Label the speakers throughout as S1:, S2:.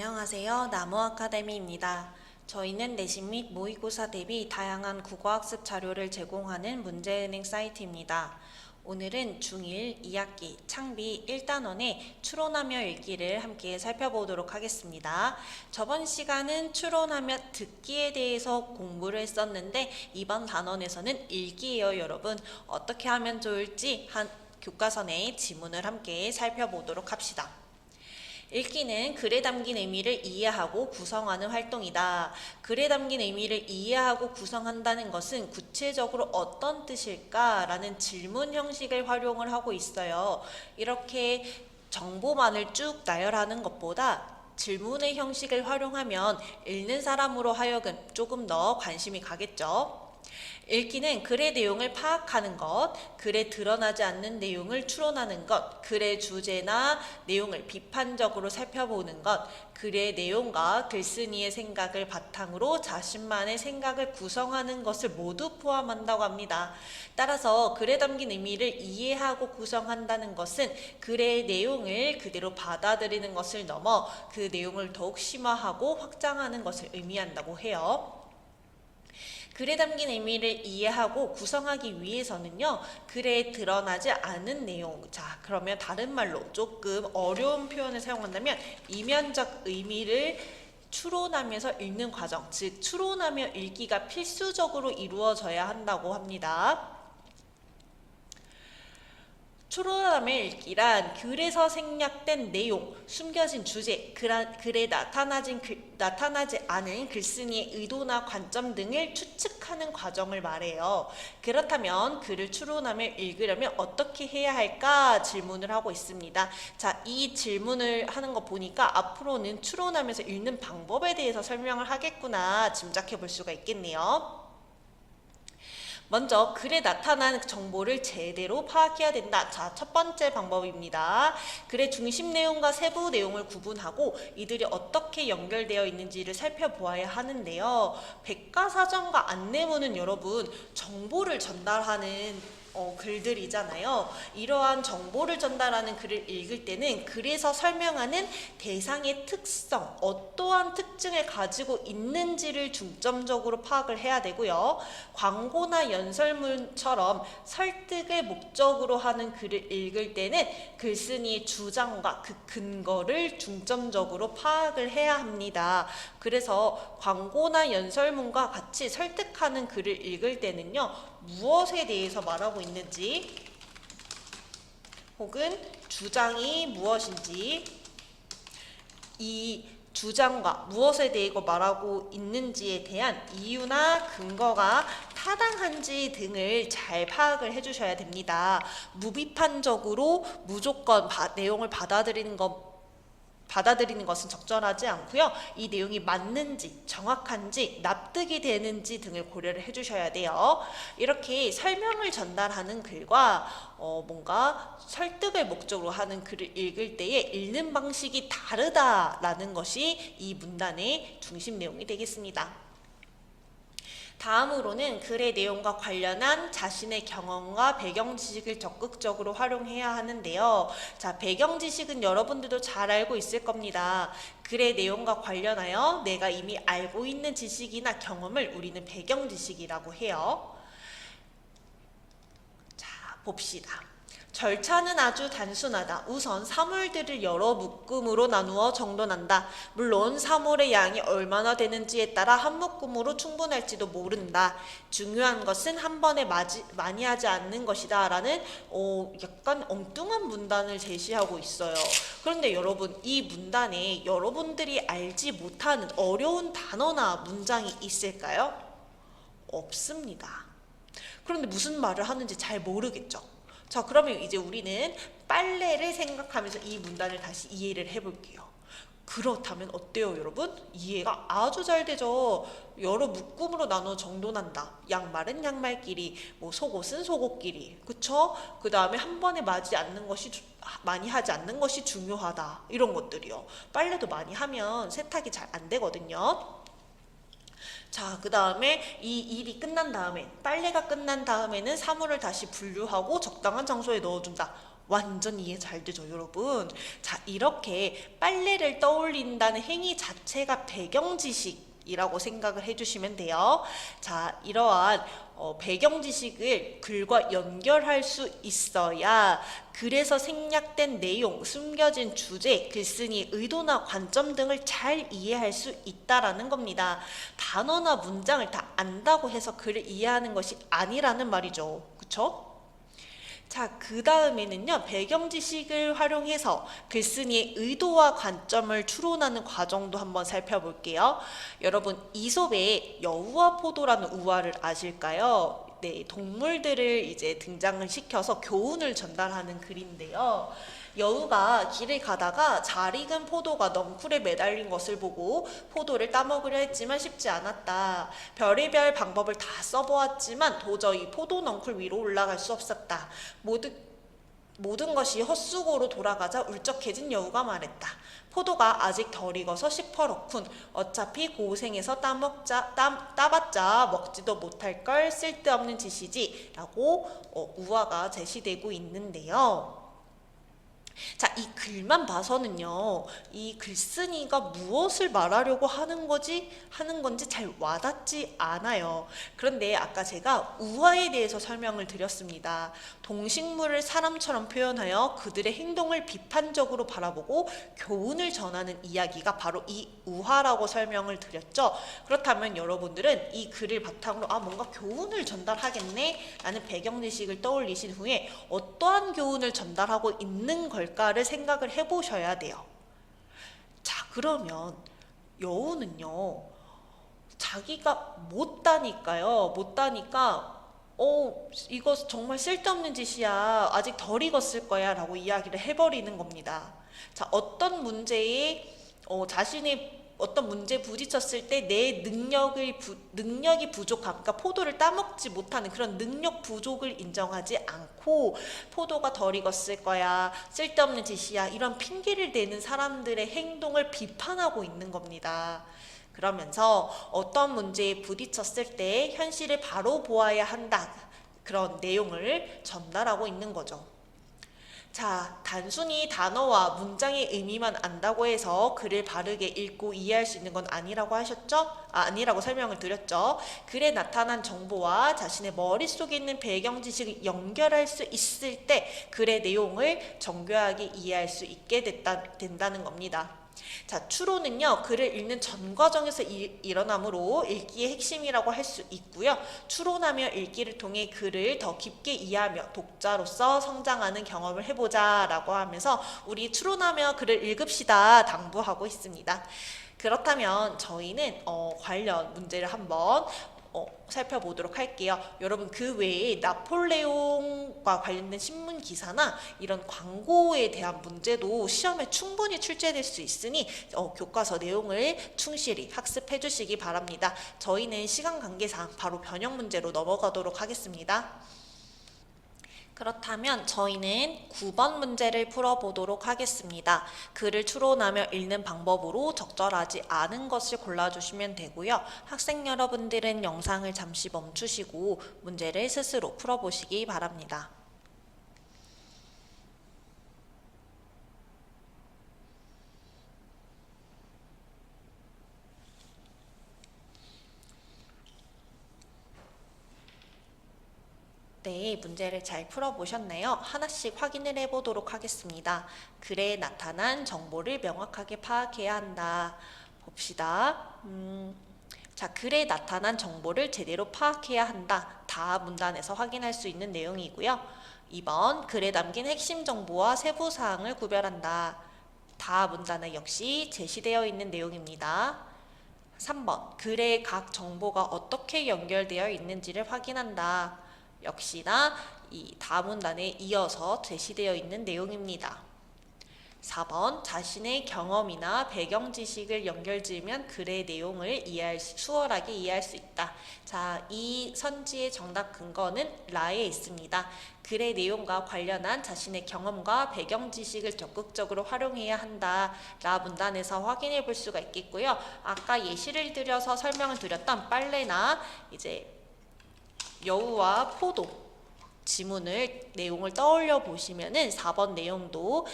S1: 안녕하세요. 나무 아카데미입니다. 저희는 내신 및 모의고사 대비 다양한 국어학습 자료를 제공하는 문제은행 사이트입니다. 오늘은 중1 2학기 창비 1단원의 추론하며 읽기를 함께 살펴보도록 하겠습니다. 저번 시간은 추론하며 듣기에 대해서 공부를 했었는데 이번 단원에서는 읽기예요, 여러분. 어떻게 하면 좋을지 교과서 내 지문을 함께 살펴보도록 합시다. 읽기는 글에 담긴 의미를 이해하고 구성하는 활동이다. 글에 담긴 의미를 이해하고 구성한다는 것은 구체적으로 어떤 뜻일까? 라는 질문 형식을 활용을 하고 있어요. 이렇게 정보만을 쭉 나열하는 것보다 질문의 형식을 활용하면 읽는 사람으로 하여금 조금 더 관심이 가겠죠. 읽기는 글의 내용을 파악하는 것, 글에 드러나지 않는 내용을 추론하는 것, 글의 주제나 내용을 비판적으로 살펴보는 것, 글의 내용과 글쓴이의 생각을 바탕으로 자신만의 생각을 구성하는 것을 모두 포함한다고 합니다. 따라서 글에 담긴 의미를 이해하고 구성한다는 것은 글의 내용을 그대로 받아들이는 것을 넘어 그 내용을 더욱 심화하고 확장하는 것을 의미한다고 해요. 글에 담긴 의미를 이해하고 구성하기 위해서는요, 글에 드러나지 않은 내용, 자 그러면 다른 말로 조금 어려운 표현을 사용한다면 이면적 의미를 추론하면서 읽는 과정, 즉 추론하며 읽기가 필수적으로 이루어져야 한다고 합니다. 추론하며 읽기란 글에서 생략된 내용, 숨겨진 주제, 글에 나타나지 않은 글쓴이의 의도나 관점 등을 추측하는 과정을 말해요. 그렇다면 글을 추론하며 읽으려면 어떻게 해야 할까 질문을 하고 있습니다. 자, 이 질문을 하는 거 보니까 앞으로는 추론하면서 읽는 방법에 대해서 설명을 하겠구나 짐작해 볼 수가 있겠네요. 먼저 글에 나타난 정보를 제대로 파악해야 된다. 자, 첫 번째 방법입니다. 글의 중심 내용과 세부 내용을 구분하고 이들이 어떻게 연결되어 있는지를 살펴보아야 하는데요. 백과사전과 안내문은 여러분 정보를 전달하는 글들이잖아요. 이러한 정보를 전달하는 글을 읽을 때는 글에서 설명하는 대상의 특성, 어떠한 특징을 가지고 있는지를 중점적으로 파악을 해야 되고요. 광고나 연설문처럼 설득을 목적으로 하는 글을 읽을 때는 글쓴이의 주장과 그 근거를 중점적으로 파악을 해야 합니다. 그래서 광고나 연설문과 같이 설득하는 글을 읽을 때는요, 무엇에 대해서 말하고 있는지 혹은 주장이 무엇인지, 이 주장과 무엇에 대해 말하고 있는지에 대한 이유나 근거가 타당한지 등을 잘 파악을 해주셔야 됩니다. 무비판적으로 무조건 내용을 받아들이는 것은 적절하지 않고요. 이 내용이 맞는지, 정확한지, 납득이 되는지 등을 고려를 해주셔야 돼요. 이렇게 설명을 전달하는 글과 뭔가 설득을 목적으로 하는 글을 읽을 때에 읽는 방식이 다르다라는 것이 이 문단의 중심 내용이 되겠습니다. 다음으로는 글의 내용과 관련한 자신의 경험과 배경 지식을 적극적으로 활용해야 하는데요. 자, 배경 지식은 여러분들도 잘 알고 있을 겁니다. 글의 내용과 관련하여 내가 이미 알고 있는 지식이나 경험을 우리는 배경 지식이라고 해요. 자, 봅시다. 절차는 아주 단순하다. 우선 사물들을 여러 묶음으로 나누어 정돈한다. 물론 사물의 양이 얼마나 되는지에 따라 한 묶음으로 충분할지도 모른다. 중요한 것은 한 번에 많이 하지 않는 것이다. 라는 약간 엉뚱한 문단을 제시하고 있어요. 그런데 여러분, 이 문단에 여러분들이 알지 못하는 어려운 단어나 문장이 있을까요? 없습니다. 그런데 무슨 말을 하는지 잘 모르겠죠? 자, 그러면 이제 우리는 빨래를 생각하면서 이 문단을 다시 이해를 해볼게요. 그렇다면 어때요, 여러분? 이해가 아주 잘 되죠? 여러 묶음으로 나눠 정돈한다. 양말은 양말끼리, 속옷은 속옷끼리, 그쵸? 그 다음에 한 번에 많이 하지 않는 것이 중요하다. 이런 것들이요. 빨래도 많이 하면 세탁이 잘 안 되거든요. 자, 그 다음에 이 일이 끝난 다음에, 빨래가 끝난 다음에는 사물을 다시 분류하고 적당한 장소에 넣어준다. 완전 이해 잘 되죠, 여러분? 자, 이렇게 빨래를 떠올린다는 행위 자체가 배경 지식이라고 생각을 해주시면 돼요. 자, 이러한 배경 지식을 글과 연결할 수 있어야 글에서 생략된 내용, 숨겨진 주제, 글쓴이의 의도나 관점 등을 잘 이해할 수 있다라는 겁니다. 단어나 문장을 다 안다고 해서 글을 이해하는 것이 아니라는 말이죠. 그쵸? 자, 그 다음에는요, 배경 지식을 활용해서 글쓴이의 의도와 관점을 추론하는 과정도 한번 살펴볼게요. 여러분, 이솝의 여우와 포도라는 우화를 아실까요? 네, 동물들을 이제 등장을 시켜서 교훈을 전달하는 글인데요. 여우가 길을 가다가 잘 익은 포도가 넝쿨에 매달린 것을 보고 포도를 따먹으려 했지만 쉽지 않았다. 별의별 방법을 다 써보았지만 도저히 포도 넝쿨 위로 올라갈 수 없었다. 모든 것이 헛수고로 돌아가자 울적해진 여우가 말했다. 포도가 아직 덜 익어서 시퍼렇군. 어차피 고생해서 따봤자 먹지도 못할 걸 쓸데없는 짓이지 라고 우화가 제시되고 있는데요. 자, 이 글만 봐서는요, 이 글쓴이가 무엇을 말하려고 하는 건지 잘 와닿지 않아요. 그런데 아까 제가 우화에 대해서 설명을 드렸습니다. 동식물을 사람처럼 표현하여 그들의 행동을 비판적으로 바라보고 교훈을 전하는 이야기가 바로 이 우화라고 설명을 드렸죠. 그렇다면 여러분들은 이 글을 바탕으로 뭔가 교훈을 전달하겠네 라는 배경지식을 떠올리신 후에 어떠한 교훈을 전달하고 있는 걸까를 생각을 해보셔야 돼요. 자, 그러면 여우는요, 자기가 못 따니까 이거 정말 쓸데없는 짓이야, 아직 덜 익었을 거야 라고 이야기를 해버리는 겁니다. 자, 어떤 문제에 어떤 문제에 부딪혔을 때 내 능력이 부족함, 그러니까 포도를 따먹지 못하는 그런 능력 부족을 인정하지 않고 포도가 덜 익었을 거야, 쓸데없는 짓이야, 이런 핑계를 대는 사람들의 행동을 비판하고 있는 겁니다. 그러면서 어떤 문제에 부딪혔을 때 현실을 바로 보아야 한다, 그런 내용을 전달하고 있는 거죠. 자, 단순히 단어와 문장의 의미만 안다고 해서 글을 바르게 읽고 이해할 수 있는 건 아니라고 하셨죠? 아니라고 설명을 드렸죠. 글에 나타난 정보와 자신의 머릿속에 있는 배경 지식을 연결할 수 있을 때 글의 내용을 정교하게 이해할 수 있게 된다는 겁니다. 자, 추론은요, 글을 읽는 전 과정에서 일어나므로 읽기의 핵심이라고 할 수 있고요. 추론하며 읽기를 통해 글을 더 깊게 이해하며 독자로서 성장하는 경험을 해보자 라고 하면서 우리 추론하며 글을 읽읍시다 당부하고 있습니다. 그렇다면 저희는 관련 문제를 한번 살펴보도록 할게요. 여러분, 그 외에 나폴레옹과 관련된 신문 기사나 이런 광고에 대한 문제도 시험에 충분히 출제될 수 있으니 교과서 내용을 충실히 학습해 주시기 바랍니다. 저희는 시간 관계상 바로 변형 문제로 넘어가도록 하겠습니다. 그렇다면 저희는 9번 문제를 풀어보도록 하겠습니다. 글을 추론하며 읽는 방법으로 적절하지 않은 것을 골라주시면 되고요. 학생 여러분들은 영상을 잠시 멈추시고 문제를 스스로 풀어보시기 바랍니다. 네, 문제를 잘 풀어보셨나요? 하나씩 확인을 해보도록 하겠습니다. 글에 나타난 정보를 명확하게 파악해야 한다. 봅시다. 자, 글에 나타난 정보를 제대로 파악해야 한다. 다 문단에서 확인할 수 있는 내용이고요. 2번, 글에 담긴 핵심 정보와 세부 사항을 구별한다. 다 문단에 역시 제시되어 있는 내용입니다. 3번, 글의 각 정보가 어떻게 연결되어 있는지를 확인한다. 역시나 이 다문단에 이어서 제시되어 있는 내용입니다. 4번, 자신의 경험이나 배경 지식을 연결지으면 글의 내용을 수월하게 이해할 수 있다. 자, 이 선지의 정답 근거는 라에 있습니다. 글의 내용과 관련한 자신의 경험과 배경 지식을 적극적으로 활용해야 한다. 라 문단에서 확인해 볼 수가 있겠고요. 아까 예시를 들여서 설명을 드렸던 빨래나 이제 여우와 포도, 지문을 내용을 떠올려 보시면은 4번 내용도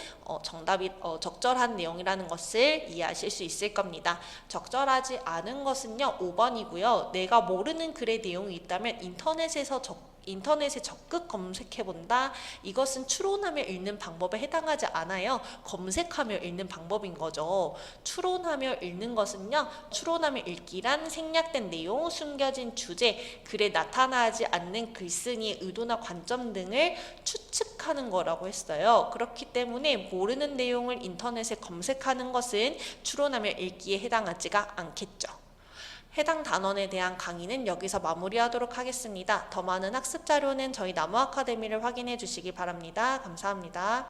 S1: 정답이 적절한 내용이라는 것을 이해하실 수 있을 겁니다. 적절하지 않은 것은요 5번이고요. 내가 모르는 글의 내용이 있다면 인터넷에 적극 검색해본다. 이것은 추론하며 읽는 방법에 해당하지 않아요. 검색하며 읽는 방법인 거죠. 추론하며 읽는 것은요. 추론하며 읽기란 생략된 내용, 숨겨진 주제, 글에 나타나지 않는 글쓴이의 의도나 관점 등을 추측하는 거라고 했어요. 그렇기 때문에 모르는 내용을 인터넷에 검색하는 것은 추론하며 읽기에 해당하지가 않겠죠. 해당 단원에 대한 강의는 여기서 마무리하도록 하겠습니다. 더 많은 학습 자료는 저희 나무 아카데미를 확인해 주시기 바랍니다. 감사합니다.